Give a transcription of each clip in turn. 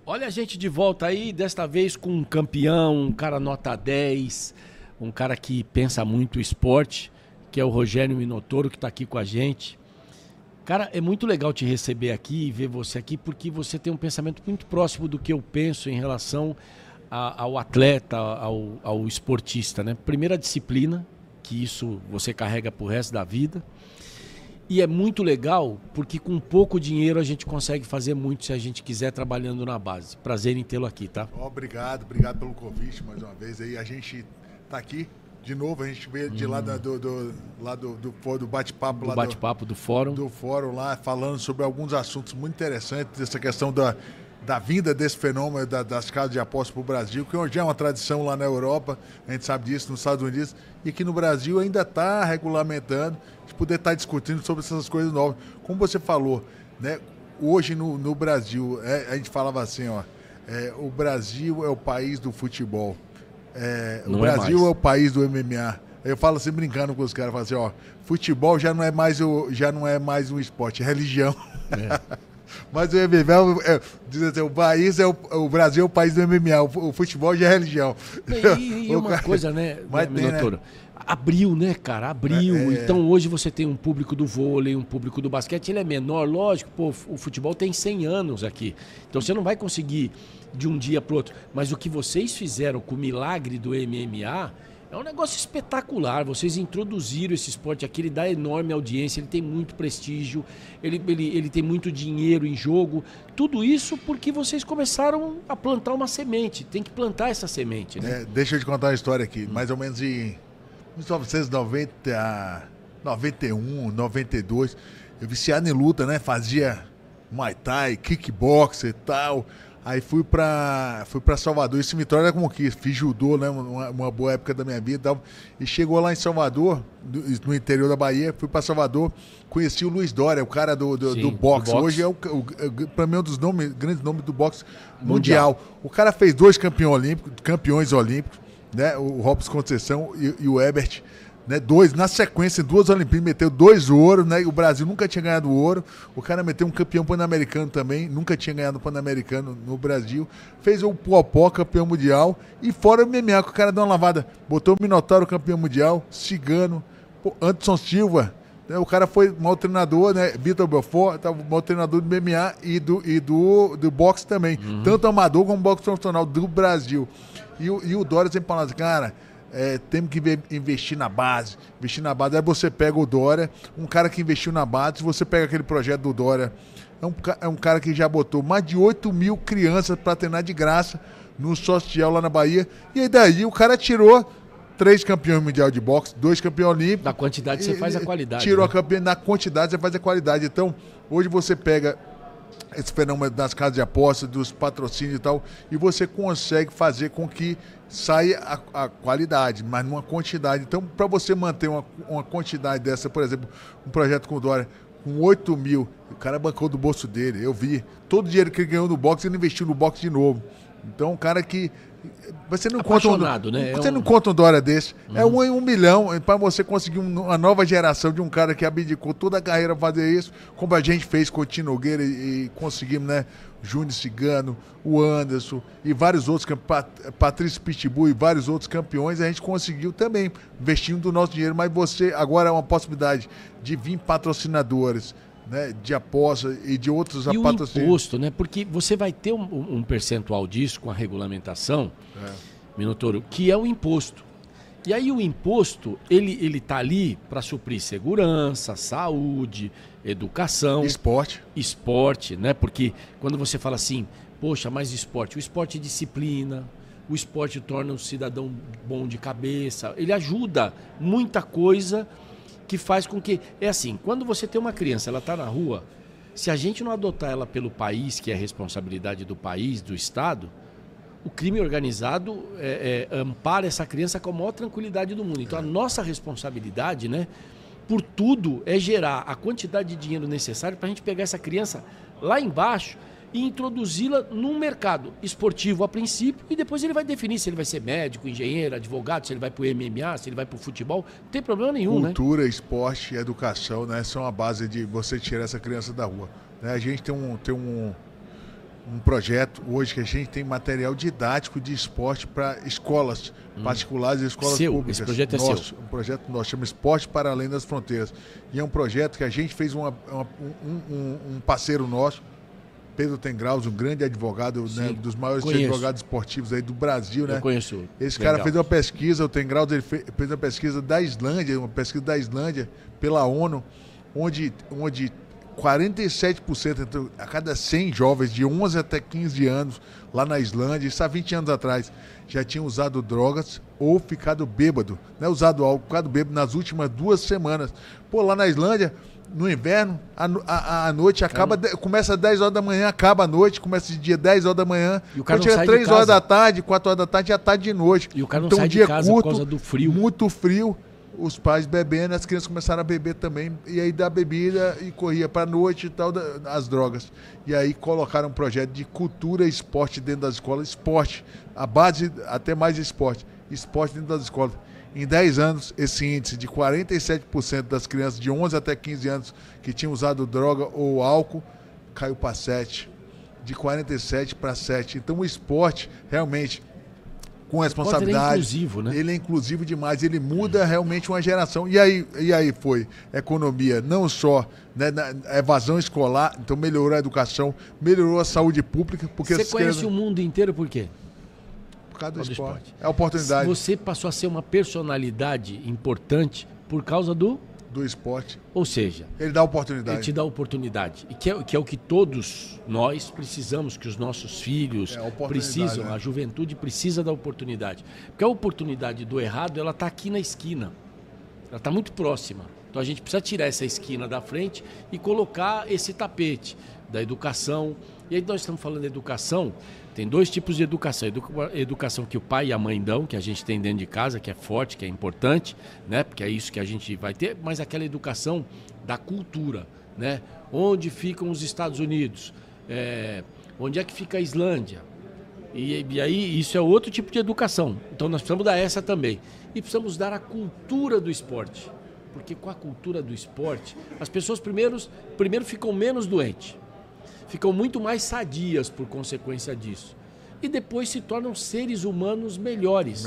Olha a gente de volta aí, desta vez com um campeão, um cara nota 10, um cara que pensa muito o esporte, que é o Rogério Minotoro, que está aqui com a gente. Cara, é muito legal te receber aqui e ver você aqui, porque você tem um pensamento muito próximo do que eu penso em relação ao atleta, ao esportista, né? Primeira disciplina, que isso você carrega pro resto da vida. E é muito legal, porque com pouco dinheiro a gente consegue fazer muito se a gente quiser trabalhando na base. Prazer em tê-lo aqui, tá? Obrigado pelo convite mais uma vez. Aí a gente tá aqui de novo, a gente veio de lá do bate-papo. Do bate-papo do fórum. Do fórum lá, falando sobre alguns assuntos muito interessantes, dessa questão da vinda desse fenômeno das casas de apostas para o Brasil, que hoje é uma tradição lá na Europa, a gente sabe disso, nos Estados Unidos, e aqui no Brasil ainda está regulamentando, de poder estar discutindo sobre essas coisas novas. Como você falou, né, hoje no Brasil, a gente falava assim, ó, o Brasil é o país do futebol, o Brasil é o país do MMA. Eu falo assim, brincando com os caras, falo assim, ó, futebol já não é mais um esporte, é religião. Mas o MMA, diz assim, o Brasil é o país do MMA, o futebol já é religião. E uma coisa, né, Minotoro? Abriu, né, cara? Abriu. Então hoje você tem um público do vôlei, um público do basquete, ele é menor, lógico, pô, o futebol tem 100 anos aqui. Então você não vai conseguir de um dia pro outro. Mas o que vocês fizeram com o milagre do MMA é um negócio espetacular. Vocês introduziram esse esporte aqui, ele dá enorme audiência, ele tem muito prestígio, ele tem muito dinheiro em jogo. Tudo isso porque vocês começaram a plantar uma semente. Tem que plantar essa semente, né? Deixa eu te contar uma história aqui. Mais ou menos em 1990, 91, 92, eu viciado em luta, né? Fazia Muay Thai, kickboxer e tal. Aí fui pra Salvador. Esse Vitória era como que fiz judô, né? Uma boa época da minha vida e tal. E chegou lá em Salvador, no interior da Bahia, fui pra Salvador, conheci o Luiz Dória, o cara do boxe. Hoje é pra mim um dos grandes nomes do boxe mundial. O cara fez 2 campeões olímpicos, né? O Robson Conceição e o Ebert. Né, na sequência, 2 Olimpíadas, meteu 2 ouros, né? O Brasil nunca tinha ganhado ouro. O cara meteu um campeão pan-americano também, nunca tinha ganhado pan-americano no Brasil. Fez o Popó campeão mundial. E fora o MMA, que o cara deu uma lavada. Botou o Minotauro campeão mundial, Cigano, Anderson Silva. Né, o cara foi mau treinador, né? Vitor Belfort, mau treinador do MMA e do boxe também. Tanto amador como boxe profissional do Brasil. E o Dória sempre falava assim, cara, temos que investir na base. Aí você pega o Dória, um cara que investiu na base, você pega aquele projeto do Dória, é um cara que já botou mais de 8 mil crianças para treinar de graça no social lá na Bahia, e aí daí o cara tirou 3 campeões mundial de boxe, 2 campeões olímpicos. Na quantidade você faz a qualidade. Tirou né? a campeã, na quantidade você faz a qualidade. Então, hoje você pega esse fenômeno das casas de apostas, dos patrocínios e tal, e você consegue fazer com que saia a qualidade, mas numa quantidade. Então, para você manter uma quantidade dessa, por exemplo, um projeto com o Dória, com 8 mil, o cara bancou do bolso dele, eu vi. Todo o dinheiro que ele ganhou no boxe, ele investiu no boxe de novo. Então, um cara que... Você não apaixonado, conta né? Você não conta um Dória desse. É 1 em 1 milhão para você conseguir uma nova geração de um cara que abdicou toda a carreira para fazer isso, como a gente fez com o Tino Nogueira e conseguimos, né? Júnior Cigano, o Anderson e vários outros, Patrício Pitbull e vários outros campeões, a gente conseguiu também, investindo do nosso dinheiro, mas você agora é uma possibilidade de vir patrocinadores, né, de aposta e de outros patrocínios. E o imposto, né? Porque você vai ter um percentual disso com a regulamentação, Minotoro, que é o imposto. E aí o imposto, ele tá ali para suprir segurança, saúde, educação. Esporte, né? Porque quando você fala assim, poxa, mas esporte, o esporte é disciplina, o esporte torna o cidadão bom de cabeça, ele ajuda muita coisa que faz com que... É assim, quando você tem uma criança, ela tá na rua, se a gente não adotar ela pelo país, que é a responsabilidade do país, do Estado, o crime organizado ampara essa criança com a maior tranquilidade do mundo. Então a nossa responsabilidade, né, por tudo, é gerar a quantidade de dinheiro necessário para a gente pegar essa criança lá embaixo e introduzi-la num mercado esportivo a princípio, e depois ele vai definir se ele vai ser médico, engenheiro, advogado, se ele vai para o MMA, se ele vai para o futebol. Não tem problema nenhum, Cultura, né? esporte e educação, né, são a base de você tirar essa criança da rua. Né, a gente tem um projeto hoje que a gente tem material didático de esporte para escolas particulares e escolas públicas. Esse projeto é nosso, seu? Um projeto nosso, chama Esporte para Além das Fronteiras. E é um projeto que a gente fez um parceiro nosso, Pedro Tengraus, um grande advogado, né, dos maiores advogados esportivos aí do Brasil, né? Eu conheço. Esse cara fez uma pesquisa, o Tengraus, ele fez uma pesquisa da Islândia, pela ONU, onde 47% a cada 100 jovens de 11 até 15 anos lá na Islândia, isso há 20 anos atrás, já tinham usado drogas ou ficado bêbado, né? Usado álcool, ficado bêbado nas últimas 2 semanas. Pô, lá na Islândia, no inverno, a noite acaba, começa às 10 horas da manhã, acaba a noite, começa de dia 10 horas da manhã, e o cara chega 3 horas da tarde, 4 horas da tarde, já tarde de noite. E o cara não então, sai de casa por causa do frio. Muito frio. Os pais bebendo, as crianças começaram a beber também, e aí da bebida e corria para a noite e tal, as drogas. E aí colocaram um projeto de cultura e esporte dentro das escolas, esporte, a base até mais esporte dentro das escolas. Em 10 anos, esse índice de 47% das crianças de 11 até 15 anos que tinham usado droga ou álcool, caiu para 7%, de 47% para 7%. Então o esporte realmente... com responsabilidade. Ele é inclusivo, né? Ele é inclusivo demais, ele muda realmente uma geração. E aí foi economia, não só, né, na evasão escolar, então melhorou a educação, melhorou a saúde pública. Porque você conhece o mundo inteiro por quê? Por causa do esporte. É a oportunidade. Você passou a ser uma personalidade importante por causa do esporte. Ou seja, ele dá oportunidade. Ele te dá oportunidade. E que é o que todos nós precisamos, que os nossos filhos precisam, né? A juventude precisa da oportunidade. Porque a oportunidade do errado, ela está aqui na esquina. Ela está muito próxima. Então a gente precisa tirar essa esquina da frente e colocar esse tapete da educação. E aí nós estamos falando de educação. Tem 2 tipos de educação. Educação que o pai e a mãe dão, que a gente tem dentro de casa, que é forte, que é importante, né? Porque é isso que a gente vai ter, mas aquela educação da cultura, né? Onde ficam os Estados Unidos? Onde é que fica a Islândia? E aí isso é outro tipo de educação. Então nós precisamos dar essa também. E precisamos dar a cultura do esporte. Porque com a cultura do esporte, as pessoas primeiro ficam menos doentes. Ficam muito mais sadias por consequência disso. E depois se tornam seres humanos melhores.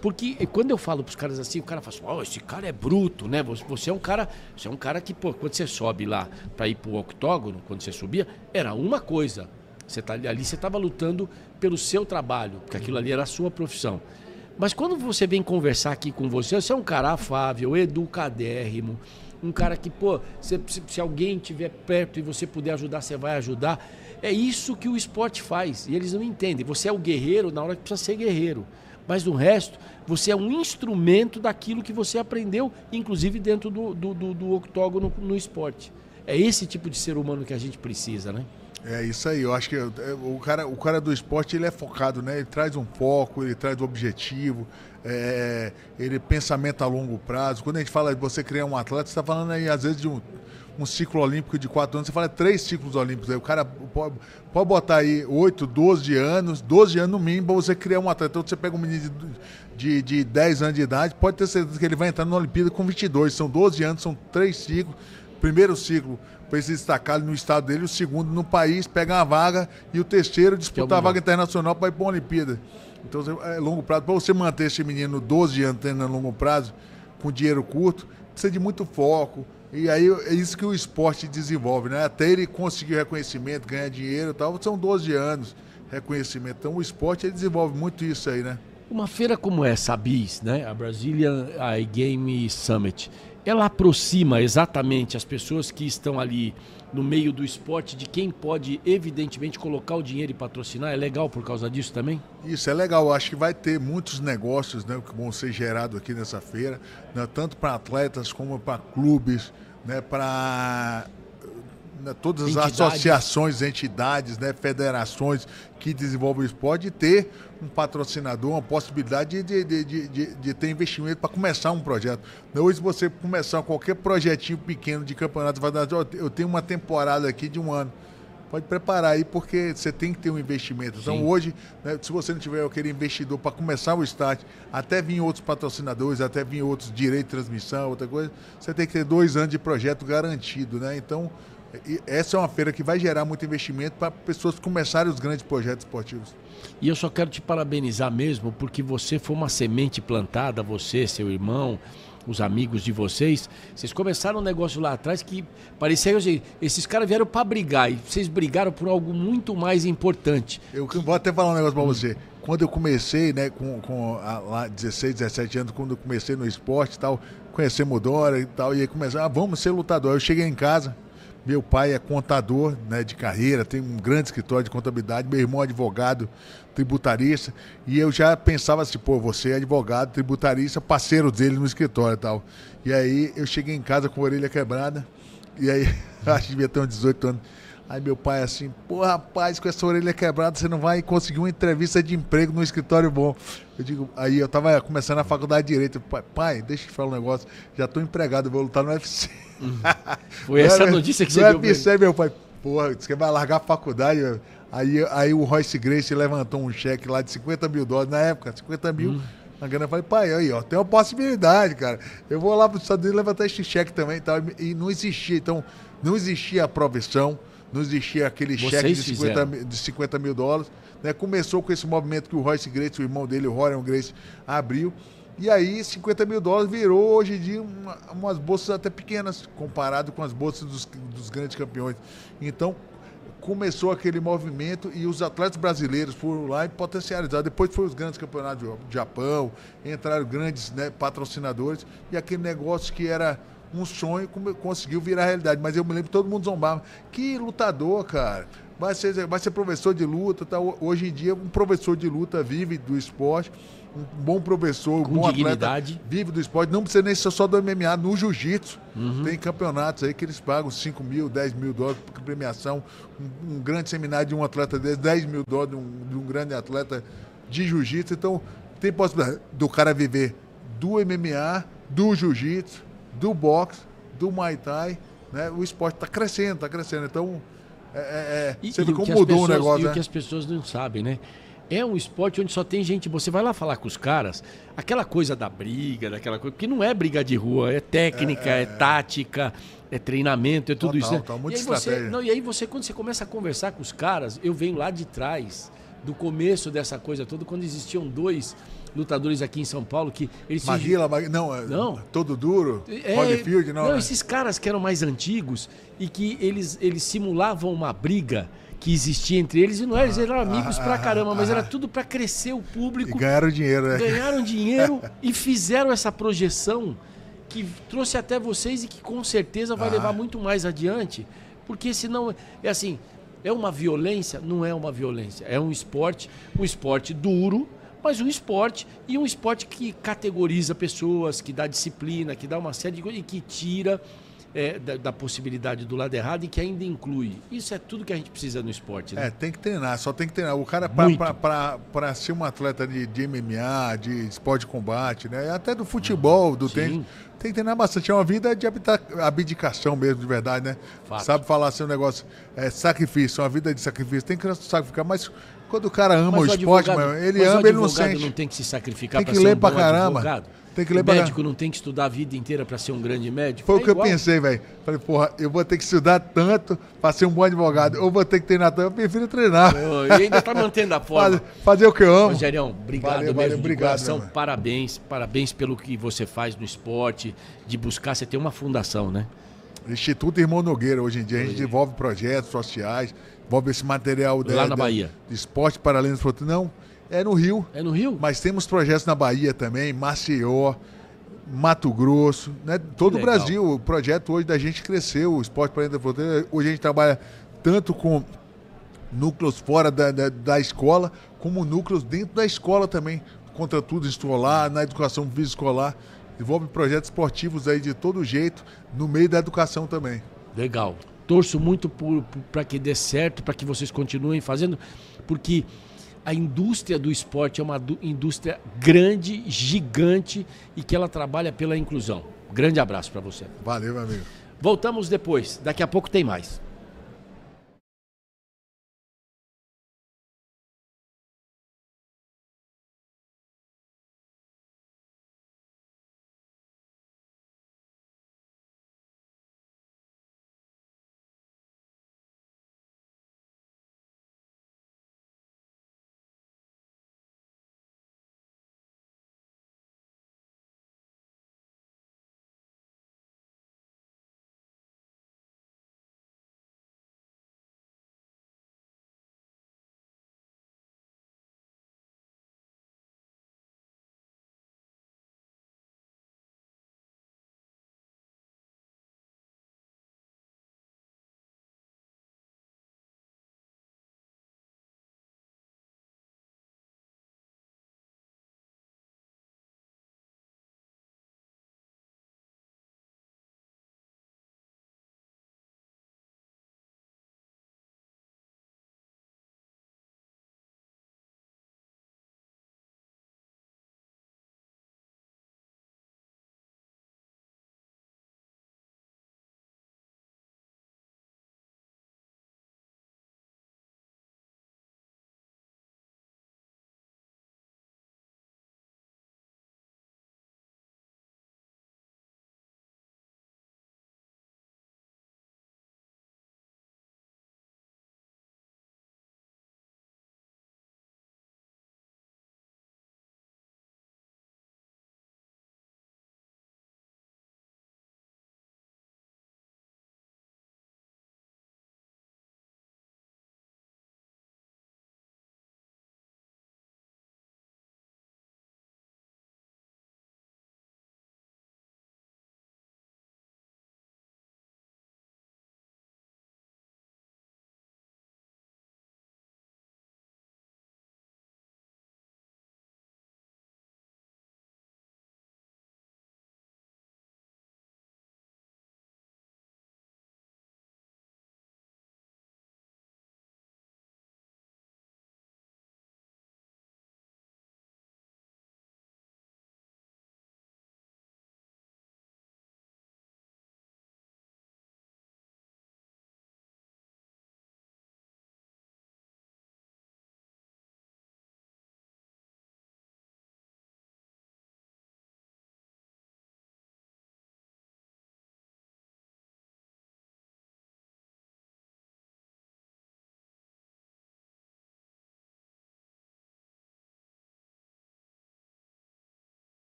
Porque quando eu falo para os caras assim, o cara fala assim, esse cara é bruto, né? Você é um cara que, pô, quando você sobe lá para ir para o octógono, quando você subia, era uma coisa. Você estava lutando pelo seu trabalho, porque aquilo ali era a sua profissão. Mas quando você vem conversar aqui com você é um cara afável, educadérrimo, um cara que, pô, se alguém estiver perto e você puder ajudar, você vai ajudar. É isso que o esporte faz. E eles não entendem. Você é o guerreiro na hora que precisa ser guerreiro. Mas no resto, você é um instrumento daquilo que você aprendeu, inclusive dentro do octógono no esporte. É esse tipo de ser humano que a gente precisa, né? É isso aí, eu acho que o cara do esporte, ele é focado, né? Ele traz um foco, ele traz um objetivo, ele pensamento a longo prazo. Quando a gente fala de você criar um atleta, você está falando aí às vezes de um ciclo olímpico de 4 anos, você fala 3 ciclos olímpicos, aí o cara pode botar aí 8, 12 anos no mínimo para você criar um atleta. Então você pega um menino de 10 anos de idade, pode ter certeza que ele vai entrar na Olimpíada com 22, são 12 anos, são 3 ciclos. Primeiro ciclo para ele se destacar no estado dele, o segundo no país, pegar uma vaga, e o terceiro disputar a vaga internacional para ir para uma Olimpíada. Então é longo prazo. Para você manter esse menino 12 anos tendo a longo prazo, com dinheiro curto, precisa de muito foco. E aí é isso que o esporte desenvolve, né? Até ele conseguir reconhecimento, ganhar dinheiro e tal, são 12 anos reconhecimento. Então o esporte ele desenvolve muito isso aí, né? Uma feira como essa, a BIS, né? A Brazilian iGame Summit, ela aproxima exatamente as pessoas que estão ali no meio do esporte de quem pode, evidentemente, colocar o dinheiro e patrocinar. É legal por causa disso também? Isso é legal. Eu acho que vai ter muitos negócios, né, que vão ser gerados aqui nessa feira, né, tanto para atletas como para clubes, né, para todas as associações, entidades, né, federações que desenvolvem o esporte, e ter um patrocinador, uma possibilidade de ter investimento para começar um projeto. Hoje, você começar qualquer projetinho pequeno de campeonato, vai dar, eu tenho uma temporada aqui de 1 ano. Pode preparar aí, porque você tem que ter um investimento. Então, hoje, né, se você não tiver aquele investidor para começar o start, até vir outros patrocinadores, até vir outros direitos de transmissão, outra coisa, você tem que ter 2 anos de projeto garantido, né? Então, E essa é uma feira que vai gerar muito investimento para pessoas começarem os grandes projetos esportivos. E eu só quero te parabenizar mesmo, porque você foi uma semente plantada, você, seu irmão, os amigos de vocês. Vocês começaram um negócio lá atrás que parecia assim, esses caras vieram para brigar, e vocês brigaram por algo muito mais importante. Eu vou até falar um negócio para você. Quando eu comecei, né, lá 16, 17 anos, quando eu comecei no esporte e tal, conhecemos o Dora e tal, e aí começamos, vamos ser lutador. Eu cheguei em casa, meu pai é contador, né, de carreira, tem um grande escritório de contabilidade, meu irmão é advogado, tributarista, e eu já pensava assim, pô, você é advogado, tributarista, parceiro dele no escritório e tal. E aí eu cheguei em casa com a orelha quebrada, e aí, acho que devia ter uns 18 anos. Aí meu pai assim, pô, rapaz, com essa orelha quebrada você não vai conseguir uma entrevista de emprego num escritório bom. Eu digo, aí eu tava começando a faculdade de Direito. Pai, deixa eu te falar um negócio, já tô empregado, vou lutar no UFC. Foi essa a notícia que você deu. No UFC, meu pai, porra, você vai largar a faculdade, meu. Aí o Royce Gracie levantou um cheque lá de $50 mil, na época, 50 mil. Na grana, eu falei, pai, aí, ó, tem uma possibilidade, cara. Eu vou lá para os Estados Unidos levantar esse cheque também e tal. E não existia, então, não existia a provisão. Não existia aquele cheque de 50 mil dólares. Né? Começou com esse movimento que o Royce Gracie, o irmão dele, o Rorion Gracie, abriu. E aí, 50 mil dólares virou, hoje em dia, umas bolsas até pequenas, comparado com as bolsas dos grandes campeões. Então, começou aquele movimento e os atletas brasileiros foram lá e potencializaram. Depois foi os grandes campeonatos do Japão, entraram grandes, né, patrocinadores, e aquele negócio que era um sonho conseguiu virar realidade. Mas eu me lembro que todo mundo zombava. Que lutador, cara. Vai ser professor de luta. Tá? Hoje em dia, um professor de luta vive do esporte. Um bom professor, um bom dignidade. Atleta vive do esporte. Não precisa nem ser só do MMA. No jiu-jitsu, tem campeonatos aí que eles pagam 5 mil, 10 mil dólares por premiação. Um grande seminário de um atleta desse, 10 mil dólares de um grande atleta de jiu-jitsu. Então, tem possibilidade do cara viver do MMA, do jiu-jitsu, do boxe, do Muay Thai, né? O esporte está crescendo. Então, você vê como mudou o negócio. E o que as pessoas não sabem, né? É um esporte onde só tem gente, você vai lá falar com os caras, aquela coisa da briga, daquela coisa, porque não é briga de rua, é técnica, é tática, é treinamento, é tudo isso. Né? Muita estratégia. E aí você, quando você começa a conversar com os caras, eu venho lá de trás, do começo dessa coisa toda, quando existiam 2 lutadores aqui em São Paulo que eles não, Todo Duro, Holyfield, não. Não, esses caras que eram mais antigos e que eles simulavam uma briga que existia entre eles, e não eles eram amigos pra caramba, mas era tudo pra crescer o público. E ganharam dinheiro, né? Ganharam dinheiro e fizeram essa projeção que trouxe até vocês e que com certeza vai levar muito mais adiante, porque senão, é assim, é uma violência? Não é uma violência, é um esporte duro, mas um esporte que categoriza pessoas, que dá disciplina, que dá uma série de coisas e que tira da possibilidade do lado errado e que ainda inclui. Isso é tudo que a gente precisa no esporte, né? Tem que treinar, só tem que treinar. O cara, para ser um atleta de MMA, de esporte de combate, né? Até do futebol, do tênis, tem que treinar bastante. É uma vida de abdicação mesmo, de verdade, né? Fato. Sabe falar assim um negócio, sacrifício, uma vida de sacrifício. Tem que sacrificar, mas quando o cara ama o esporte, ele não sente. Não tem que se sacrificar para ser um bom advogado. Tem que ler médico não tem que estudar a vida inteira para ser um grande médico? Foi o que eu pensei, velho. Falei, porra, eu vou ter que estudar tanto para ser um bom advogado, ou vou ter que treinar tanto, eu prefiro treinar. E ainda tá mantendo a forma. Fazer o que eu amo. Rogerião, obrigado mesmo, de coração. Meu. Parabéns pelo que você faz no esporte, de buscar, você tem uma fundação, né? Instituto Irmão Nogueira, hoje em dia, a gente desenvolve projetos sociais, desenvolve esse material lá na Bahia. De esporte paralelo. Não, é no Rio. É no Rio? Mas temos projetos na Bahia também, Maceió, Mato Grosso, né? Todo o Brasil. O projeto hoje da gente cresceu, o esporte para dentro da fronteira. Hoje a gente trabalha tanto com núcleos fora da escola, como núcleos dentro da escola também, contra tudo escolar, na educação física escolar. Desenvolve projetos esportivos aí de todo jeito, no meio da educação também. Legal. Torço muito para que dê certo, para que vocês continuem fazendo, porque a indústria do esporte é uma indústria grande, gigante e que ela trabalha pela inclusão. Grande abraço para você. Valeu, meu amigo. Voltamos depois. Daqui a pouco tem mais.